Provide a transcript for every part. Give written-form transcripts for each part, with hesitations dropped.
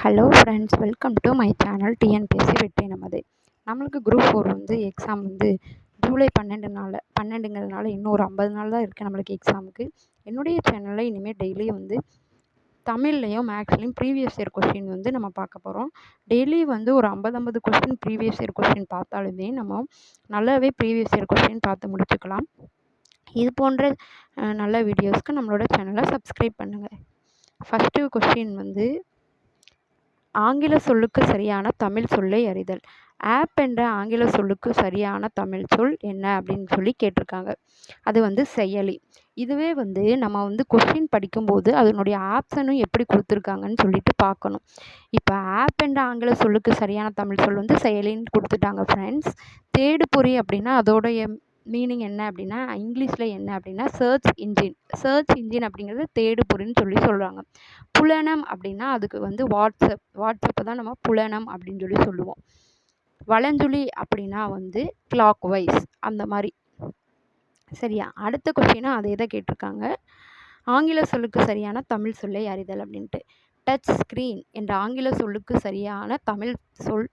Hello friends, welcome to my channel TNPSC வெற்றி நமது. நம்மளுக்கு குரூப் 4 எக்ஸாம் ஜூலை 12ங்கிறதுனால இன்னும் ஒரு 50 நாள் தான் இருக்குது நம்மளுக்கு எக்ஸாமுக்கு. என்னுடைய சேனலில் இனிமேல் டெய்லியும் தமிழ்லையும் மேக்ஸ்லையும் ப்ரீவியஸ் இயர் கொஸ்டின் நம்ம பார்க்க போகிறோம். டெய்லி ஒரு 50 கொஸ்டின் ப்ரீவியஸ் இயர் கொஸ்டின் பார்த்தாலுமே நம்ம நல்லாவே ப்ரீவியஸ் இயர் கொஸ்டின் பார்த்து முடிச்சுக்கலாம். இது போன்ற நல்ல வீடியோஸ்க்கு நம்மளோட சேனலை சப்ஸ்கிரைப் பண்ணுங்கள். ஃபஸ்ட்டு கொஸ்டின் ஆங்கில சொல்லுக்கு சரியான தமிழ் சொல்லை அறிதல். ஆப் என்ற ஆங்கில சொல்லுக்கு சரியான தமிழ் சொல் என்ன அப்படின்னு சொல்லி கேட்டிருக்காங்க. அது செயலி. இதுவே நம்ம கொஸ்டின் படிக்கும்போது அதனுடைய ஆப்ஷனும் எப்படி கொடுத்துருக்காங்கன்னு சொல்லிட்டு பார்க்கணும். இப்போ ஆப் என்ற ஆங்கில சொல்லுக்கு சரியான தமிழ் சொல் செயலின்னு கொடுத்துட்டாங்க ஃப்ரெண்ட்ஸ். தேடுபொறி அப்படின்னா அதோடைய மீனிங் என்ன அப்படின்னா, இங்கிலீஷில் என்ன அப்படின்னா சர்ச் இன்ஜின் அப்படிங்கிறது தேடுபொறின்னு சொல்லி சொல்கிறாங்க. புலனம் அப்படின்னா அதுக்கு வாட்ஸ்அப்பை தான் நம்ம புலனம் அப்படின்னு சொல்லி சொல்லுவோம். வலஞ்சுழி அப்படின்னா கிளாக் வைஸ் அந்த மாதிரி. சரியா? அடுத்த கொஸ்டினும் அதே தான் கேட்டிருக்காங்க. ஆங்கில சொல்லுக்கு சரியான தமிழ் சொல்லை அறிதல் அப்படின்ட்டு. டச் ஸ்க்ரீன் என்ற ஆங்கில சொல்லுக்கு சரியான தமிழ் சொல்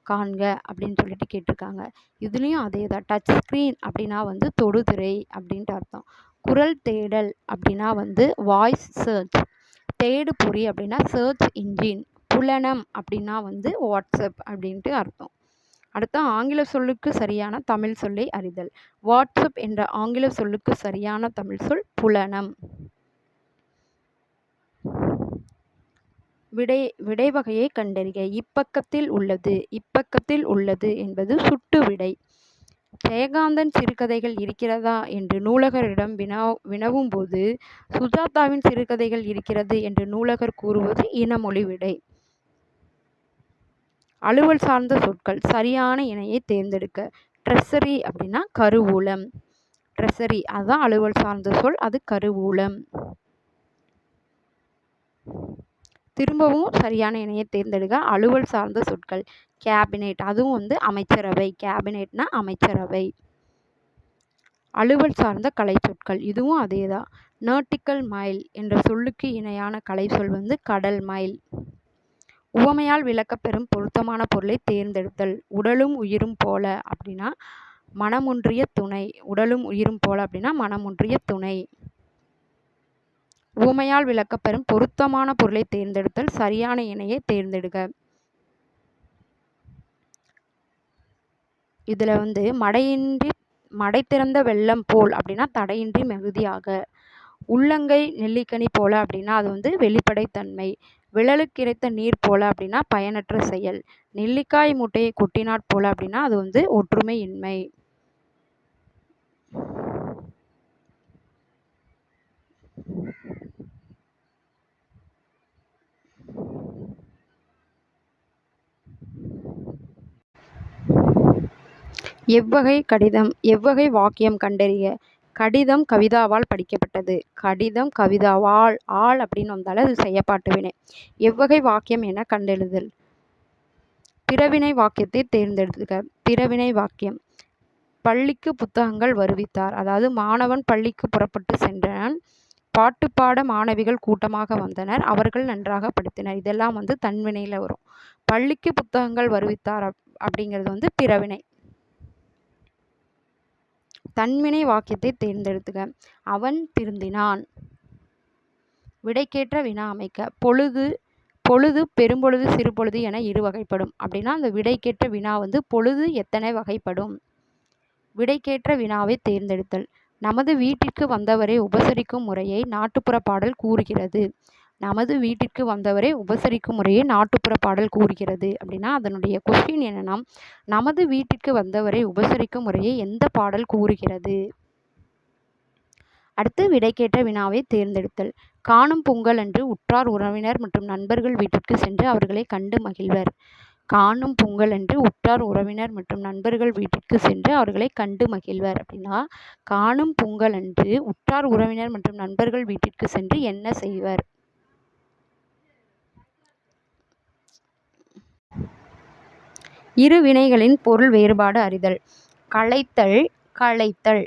காண்க அப்படின்னு சொல்லிட்டு கேட்டிருக்காங்க. இதுலேயும் அதே தான். டச் ஸ்க்ரீன் அப்படின்னா தொடுதிரை அப்படின்ட்டு அர்த்தம். குரல் தேடல் அப்படின்னா வாய்ஸ் சர்ச். தேடுபொறி அப்படின்னா சர்ச் இன்ஜின். புலனம் அப்படின்னா வாட்ஸ்அப் அப்படின்ட்டு அர்த்தம். அடுத்து ஆங்கில சொல்லுக்கு சரியான தமிழ் சொல்லை அறிதல். வாட்ஸ்அப் என்ற ஆங்கில சொல்லுக்கு சரியான தமிழ் சொல் புலனம். விடை வகையை கண்டறிக. இப்பக்கத்தில் உள்ளது என்பது சுட்டு விடை. ஜெயகாந்தன் சிறுகதைகள் இருக்கிறதா என்று நூலகரிடம் வினவும் போது சுஜாதாவின் சிறுகதைகள் இருக்கிறது என்று நூலகர் கூறுவது இனமொழி விடை. அலுவல் சார்ந்த சொற்கள். சரியான இணையை தேர்ந்தெடுக்க. ட்ரெஸரி அப்படின்னா கருவூலம். ட்ரெஸரி அதுதான் அலுவல் சார்ந்த சொல், அது கருவூலம். திரும்பவும் சரியான இணையை தேர்ந்தெடுக்க. அலுவல் சார்ந்த சொற்கள். கேபினெட் அதுவும் அமைச்சரவை. கேபினெட்னா அமைச்சரவை. அலுவல் சார்ந்த கலை சொற்கள். இதுவும் அதே தான். நேர்டிக்கல் மைல் என்ற சொல்லுக்கு இணையான கலை சொல் கடல் மைல். உவமையால் விளக்கப்பெறும் பொருத்தமான பொருளை தேர்ந்தெடுத்தல். உடலும் உயிரும் போல அப்படின்னா மனமொன்றிய துணை. உடலும் உயிரும் போல அப்படின்னா மனமொன்றிய துணை. உவமையால் விளக்கப்பெறும் பொருத்தமான பொருளை தேர்ந்தெடுத்தல். சரியான இணையை தேர்ந்தெடுக்க. இதில் மடை திறந்த வெள்ளம் போல் அப்படின்னா தடையின்றி மிகுதியாக. உள்ளங்கை நெல்லிக்கனி போல அப்படின்னா அது வெளிப்படைத்தன்மை. விழலுக்கிறைத்த நீர் போல அப்படின்னா பயனற்ற செயல். நெல்லிக்காய் மூட்டையை கொட்டினாற் போல அப்படின்னா அது ஒற்றுமையின்மை. எவ்வகை வாக்கியம் கண்டறிய. கடிதம் கவிதாவால் படிக்கப்பட்டது. கடிதம் கவிதாவால். ஆள் அப்படின்னு வந்தாலும் அது செய்யப்பாட்டு வினை. எவ்வகை வாக்கியம் என கண்டெழுதல். பிறவினை வாக்கியத்தை தேர்ந்தெடுக்க. பிறவினை வாக்கியம். பள்ளிக்கு புத்தகங்கள் வருவித்தார். அதாவது மாணவன் பள்ளிக்கு புறப்பட்டு சென்றான். பாட்டு பாட மாணவிகள் கூட்டமாக வந்தனர். அவர்கள் நன்றாக படித்தனர். இதெல்லாம் தன்வினையில் வரும். பள்ளிக்கு புத்தகங்கள் வருவித்தார் அப்படிங்கிறது பிறவினை. தன்வினை வாக்கியத்தை தேர்ந்தெடுத்துக. அவன் திருந்தினான். விடைக்கேற்ற வினா அமைக்க. பொழுது பெரும்பொழுது சிறுபொழுது என இரு வகைப்படும் அப்படின்னா அந்த விடைக்கேற்ற வினா பொழுது எத்தனை வகைப்படும். விடைக்கேற்ற வினாவை தேர்ந்தெடுத்தல். நமது வீட்டிற்கு வந்தவரை உபசரிக்கும் முறையை நாட்டுப்புற பாடல் கூறுகிறது. நமது வீட்டிற்கு வந்தவரை உபசரிக்கும் முறையை நாட்டுப்புற பாடல் கூறுகிறது அப்படின்னா அதனுடைய கொஸ்டின் என்னன்னா, நமது வீட்டிற்கு வந்தவரை உபசரிக்கும் முறையை எந்த பாடல் கூறுகிறது. அடுத்து விடைக்கேற்ற வினாவை தேர்ந்தெடுத்தல். காணும் பொங்கல் அன்று உற்றார் உறவினர் மற்றும் நண்பர்கள் வீட்டிற்கு சென்று அவர்களை கண்டு மகிழ்வர். காணும் பொங்கல் அன்று உற்றார் உறவினர் மற்றும் நண்பர்கள் வீட்டிற்கு சென்று அவர்களை கண்டு மகிழ்வர் அப்படின்னா காணும் பொங்கல் அன்று உற்றார் உறவினர் மற்றும் நண்பர்கள் வீட்டிற்கு சென்று என்ன செய்வர். இரு வினைகளின் பொருள் வேறுபாடு அறிதல். களைத்தல் களைத்தல்.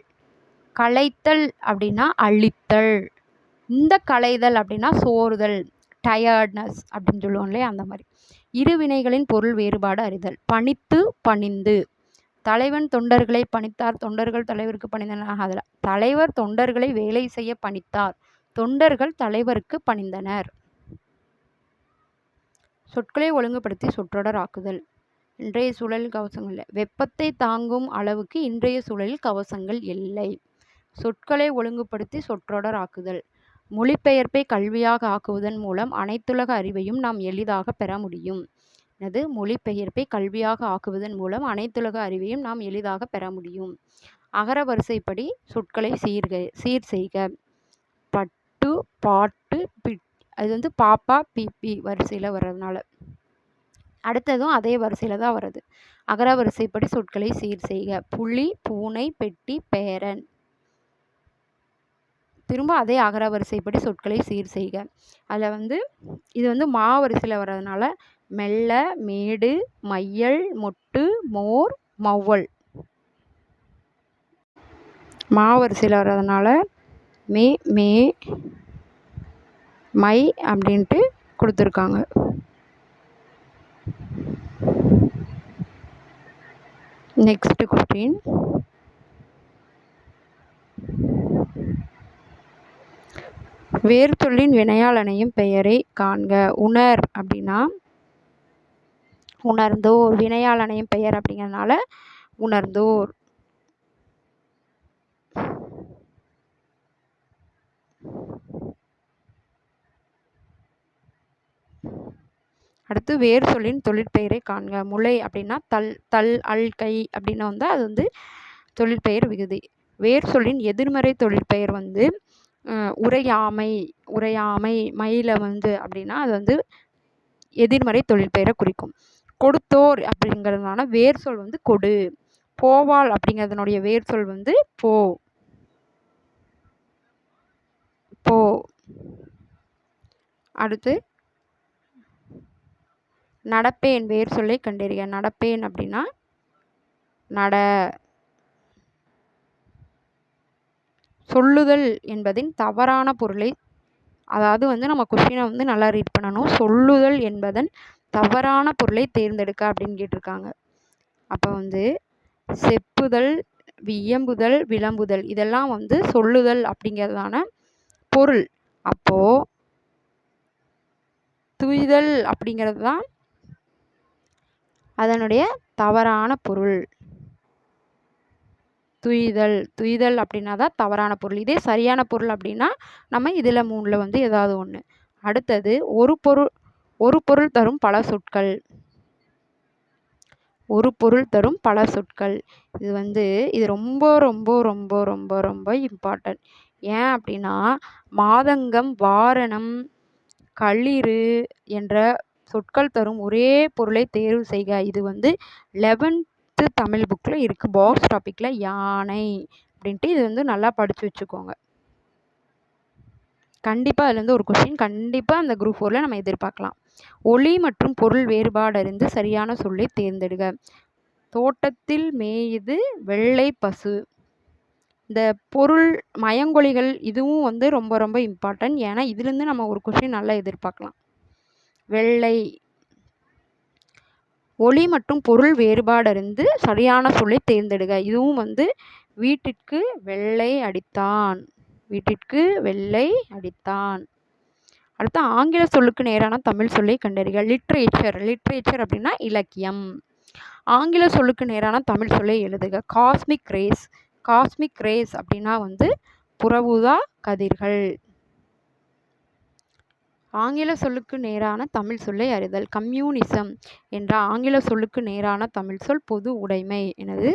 களைத்தல் அப்படின்னா அழித்தல். இந்த களைதல் அப்படின்னா சோறுதல். டயர்ட்னஸ் அப்படின்னு சொல்லுவோம் இல்லையா, அந்த மாதிரி. இரு வினைகளின் பொருள் வேறுபாடு அறிதல். பணித்து பணிந்து. தலைவன் தொண்டர்களை பணித்தார், தொண்டர்கள் தலைவருக்கு பணிந்தனர். அதில் தலைவர் தொண்டர்களை வேலை செய்ய பணித்தார், தொண்டர்கள் தலைவருக்கு பணிந்தனர். சொற்களை ஒழுங்குபடுத்தி சொற்றொடர் ஆக்குதல். இன்றைய சூழலில் கவசங்கள் இல்லை. வெப்பத்தை தாங்கும் அளவுக்கு இன்றைய சூழலில் கவசங்கள் இல்லை. சொற்களை ஒழுங்குபடுத்தி சொற்றொடர் ஆக்குதல். மொழிபெயர்ப்பை கல்வியாக ஆக்குவதன் மூலம் அனைத்துலக அறிவையும் நாம் எளிதாக பெற முடியும். எனது மொழிபெயர்ப்பை கல்வியாக ஆக்குவதன் மூலம் அனைத்துலக அறிவையும் நாம் எளிதாக பெற முடியும். அகர வரிசைப்படி சொற்களை சீர் செய்க. பட்டு, பாட்டு, அது பாப்பா பிபி வரிசையில் வர்றதுனால அடுத்ததும் அதே வரிசையில் தான் வருது. அகர வரிசைப்படி சொற்களை சீர் செய்க. புலி, பூனை, பெட்டி, பேரன். திரும்ப அதே அகர வரிசைப்படி சொற்களை சீர் செய்க. அதில் இது மா வரிசையில் வர்றதுனால மெல்ல, மேடு, மையல், மொட்டு, மோர், மௌவல். மா வரிசையில் வர்றதுனால மே, மே, மை அப்படின்ட்டு கொடுத்துருக்காங்க. Next question. வேறு சொல்லின் வினையால் அணையும் பெயரை காண்க. உணர் அப்படின்னா உணர்ந்தோர். வினையால் அணையும் பெயர் அப்படிங்கிறதுனால உணர்ந்தோர். அடுத்து வேறு சொல்லின் தொழிற்பெயரை காண்க. முளை அப்படின்னா தல், தல், அல், கை அப்படின்னு அது தொழிற்பெயர் விகுதி. வேறு சொல்லின் எதிர்மறை தொழிற்பெயர் உரையாமை. உரையாமை மயில அப்படின்னா அது எதிர்மறை தொழிற்பெயரை குறிக்கும். கொடுத்தோர் அப்படிங்கிறதுனால வேர் சொல் கொடு. போவாள் அப்படிங்கிறதுனுடைய வேர் சொல் போ. போ. அடுத்து நடப்பேன் வேர் சொல்லை கண்டறிக. நடப்பேன் அப்படின்னா நட. சொல்லுதல் என்பதின் தவறான பொருளை, அதாவது நம்ம கொஸ்டினை நல்லா ரீட் பண்ணணும். சொல்லுதல் என்பதன் தவறான பொருளை தேர்ந்தெடுக்க அப்படின்னு கேட்டிருக்காங்க. அப்போ செப்புதல், வியம்புதல், விளம்புதல் இதெல்லாம் சொல்லுதல் அப்படிங்கிறதான பொருள். அப்போ துய்தல் அப்படிங்கிறது தான் அதனுடைய தவறான பொருள். துய்தல். துய்தல் அப்படின்னா தான் தவறான பொருள். இதே சரியான பொருள் அப்படின்னா நம்ம இதில் 3ல் ஏதாவது ஒன்று. அடுத்தது ஒரு பொருள் தரும் பல சொற்கள். ஒரு பொருள் தரும் பல சொற்கள். இது ரொம்ப ரொம்ப ரொம்ப ரொம்ப ரொம்ப இம்பார்ட்டன்ட். ஏன் அப்படின்னா மாதங்கம், வாரணம், களிறு என்ற சொற்கள் தரும் ஒரே பொருளை தேர்வு செய்க. இது 11th தமிழ் புக்கில் இருக்குது. பாக்ஸ் டாப்பிக்கில் யானை அப்படின்ட்டு இது நல்லா படித்து வச்சுக்கோங்க. கண்டிப்பாக அதுலேருந்து ஒரு கொஸ்டின் கண்டிப்பாக அந்த குரூப் 4ல் நம்ம எதிர்பார்க்கலாம். ஒளி மற்றும் பொருள் வேறுபாடு அறிந்து சரியான சொல்லை தேர்ந்தெடுக. தோட்டத்தில் மேயுது வெள்ளை பசு. இந்த பொருள் மயங்கொலிகள் இதுவும் ரொம்ப ரொம்ப இம்பார்ட்டன்ட். ஏன்னா இதுலேருந்து நம்ம ஒரு கொஸ்டின் நல்லா எதிர்பார்க்கலாம். வெள்ளை. ஒளி மற்றும் பொருள் வேறுபாடு அறிந்து சரியான சொல்லை தேர்ந்தெடுக. இதுவும் வீட்டிற்கு வெள்ளை அடித்தான். வீட்டிற்கு வெள்ளை அடித்தான். அடுத்து ஆங்கில சொல்லுக்கு நேரான தமிழ் சொல்லை கண்டறிக. லிட்ரேச்சர். லிட்ரேச்சர் அப்படின்னா இலக்கியம். ஆங்கில சொல்லுக்கு நேரான தமிழ் சொல்லை எழுதுக. Cosmic race. காஸ்மிக் ரேஸ் அப்படின்னா புறஊதா கதிர்கள். ஆங்கில சொல்லுக்கு நேரான தமிழ் சொல்லை அறிதல். கம்யூனிசம் என்ற ஆங்கில சொல்லுக்கு நேரான தமிழ் சொல் பொது உடைமை. எனது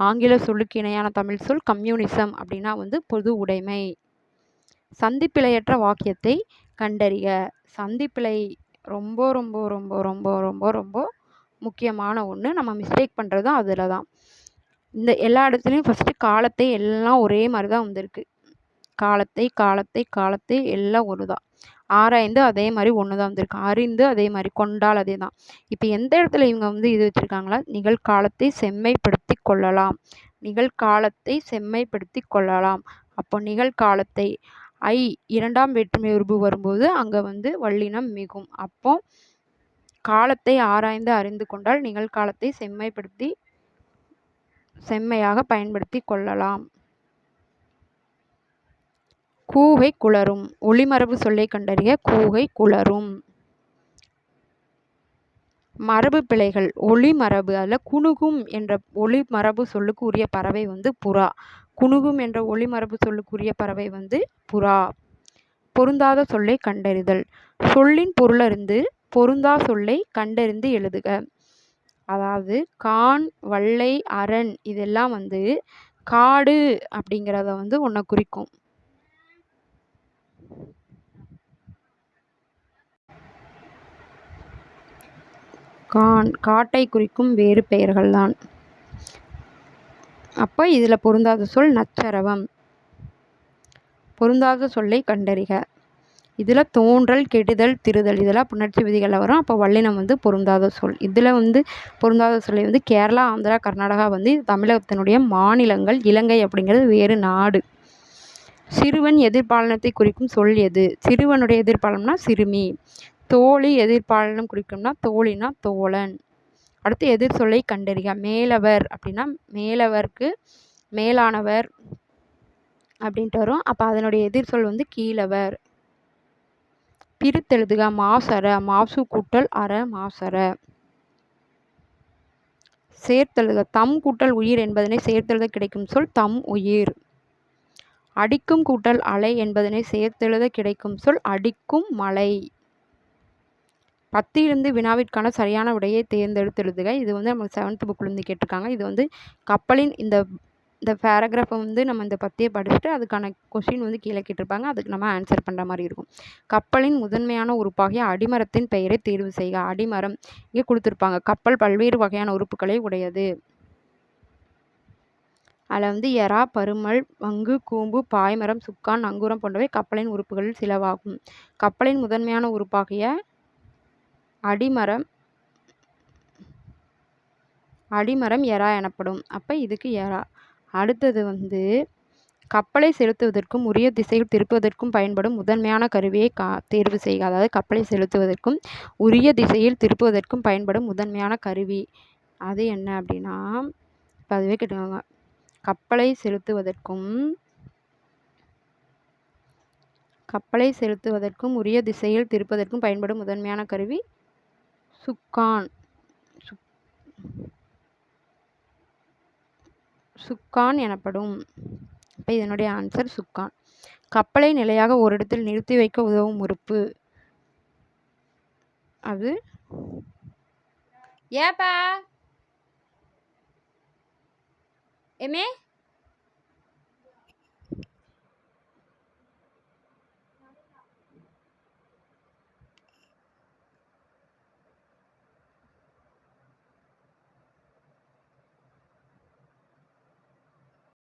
ஆங்கில சொல்லுக்கு இணையான தமிழ் சொல் கம்யூனிசம் அப்படின்னா பொது உடைமை. சந்திப்பிழையற்ற வாக்கியத்தை கண்டறிக. சந்திப்பிழை ரொம்ப ரொம்ப ரொம்ப ரொம்ப ரொம்ப ரொம்ப முக்கியமான ஒன்று. நம்ம மிஸ்டேக் பண்ணுறதும் அதில் தான். இந்த எல்லா இடத்துலையும் ஃபஸ்ட்டு காலத்தை எல்லாம் ஒரே மாதிரி தான் வந்திருக்கு. காலத்தை காலத்தை காலத்தை எல்லாம் ஒன்று தான். ஆராய்ந்து அதே மாதிரி ஒன்று தான் வந்திருக்கு. அறிந்து அதே மாதிரி, கொண்டால் அதே தான். இப்போ எந்த இடத்துல இவங்க இது வச்சுருக்காங்களா, நிகழ்காலத்தை செம்மைப்படுத்தி கொள்ளலாம். நிகழ்காலத்தை செம்மைப்படுத்தி கொள்ளலாம். அப்போ நிகழ்காலத்தை ஐ இரண்டாம் வேற்றுமை உருபு வரும்போது அங்கே வந்து வல்லினம் மிகும். அப்போ காலத்தை ஆராய்ந்து அறிந்து கொண்டால் நிகழ்காலத்தை செம்மையாக பயன்படுத்தி கொள்ளலாம். கூகை குளரும். ஒளிமரபு சொல்லை கண்டறிய. கூகை குளரும். மரபு பிழைகள். ஒளிமரபு அதில் குணுகும் என்ற ஒளிமரபு சொல்லுக்கு உரிய பறவை வந்து புறா. குணுகும் என்ற ஒளிமரபு சொல்லுக்கு உரிய பறவை வந்து புறா. பொருந்தாத சொல்லை கண்டறிதல். சொல்லின் பொருளறிந்து பொருந்தா சொல்லை கண்டறிந்து எழுதுக. அதாவது கான், வல்லை, அரண் இதெல்லாம் வந்து காடு அப்படிங்கிறத வந்து ஒன்றை குறிக்கும். காட்டை குறிக்கும் வேறு பெயர்கள் தான். அப்போ இதில் பொருந்தாத சொல் நச்சரவம். பொருந்தாத சொல்லை கண்டறிக. இதில் தோன்றல், கெடுதல், திருதல் இதெல்லாம் புணர்ச்சி விதிகளில் வரும். அப்போ வல்லினம் வந்து பொருந்தாத சொல். இதில் வந்து பொருந்தாத சொல்லை வந்து கேரளா, ஆந்திரா, கர்நாடகா வந்து தமிழகத்தினுடைய மாநிலங்கள். இலங்கை அப்படிங்கிறது வேறு நாடு. சிறுவன் எதிர்பாலனத்தை குறிக்கும் சொல் எது? சிறுவனுடைய எதிர்பாலனம்னா சிறுமி. தோழி எதிர்பாலனம் குறிக்கும்னா தோழினா தோழன். அடுத்து எதிர் சொல்லை கண்டறிக. மேலவர் அப்படின்னா மேலவருக்கு மேலானவர் அப்படின்ட்டு வரும். அப்போ அதனுடைய எதிர் சொல் வந்து கீழவர். பிரித்தெழுதுக. மாசற. மாசு கூட்டல் அற மாசற. சேர்த்தெழுதுக. தம் கூட்டல் உயிர் என்பதனை சேர்த்தெழுத கிடைக்கும் சொல் தம் உயிர். அடிக்கும் கூட்டல் அலை என்பதனை சேர்த்தெழுத கிடைக்கும் சொல் அடிக்கும் மலை. 10 வினாவிற்கான சரியான விடையை தேர்ந்தெடுத்து எழுதுக. இது வந்து நமக்கு 7th புக்லேருந்து கேட்டிருக்காங்க. இது வந்து கப்பலின் இந்த பேராகிராஃபை வந்து நம்ம இந்த 10 படிச்சுட்டு அதுக்கான கொஸ்டின் வந்து கீழே கேட்டிருப்பாங்க. அதுக்கு நம்ம ஆன்சர் பண்ணுற மாதிரி இருக்கும். கப்பலின் முதன்மையான உறுப்பாகிய அடிமரத்தின் பெயரை தேர்வு செய்க. அடிமரம் இங்கே கொடுத்துருப்பாங்க. கப்பல் பல்வேறு வகையான உறுப்புகளை உடையது. அதில் வந்து எறா, பருமல், வங்கு, கூம்பு, பாய்மரம், சுக்கான், நங்கூரம் போன்றவை கப்பலின் உறுப்புகளில் சிலவாகும். கப்பலின் முதன்மையான உறுப்பாகிய அடிமரம் எறா எனப்படும். அப்போ இதுக்கு எறா. அடுத்தது வந்து கப்பலை செலுத்துவதற்கும் உரிய திசையில் திருப்புவதற்கும் பயன்படும் முதன்மையான கருவியை தேர்வு செய்க. அதாவது கப்பலை செலுத்துவதற்கும் உரிய திசையில் திருப்புவதற்கும் பயன்படும் முதன்மையான கருவி அது என்ன அப்படின்னா இப்போ அதுவே கேட்டுக்கோங்க. கப்பலை செலுத்துவதற்கும் உரிய திசையில் திருப்பதற்கும் பயன்படும் முதன்மையான கருவி சுக்கான் எனப்படும். இப்போ இதனுடைய ஆன்சர் சுக்கான். கப்பலை நிலையாக ஓரிடத்தில் நிறுத்தி வைக்க உதவும் உறுப்பு அது ஏப்பா எமே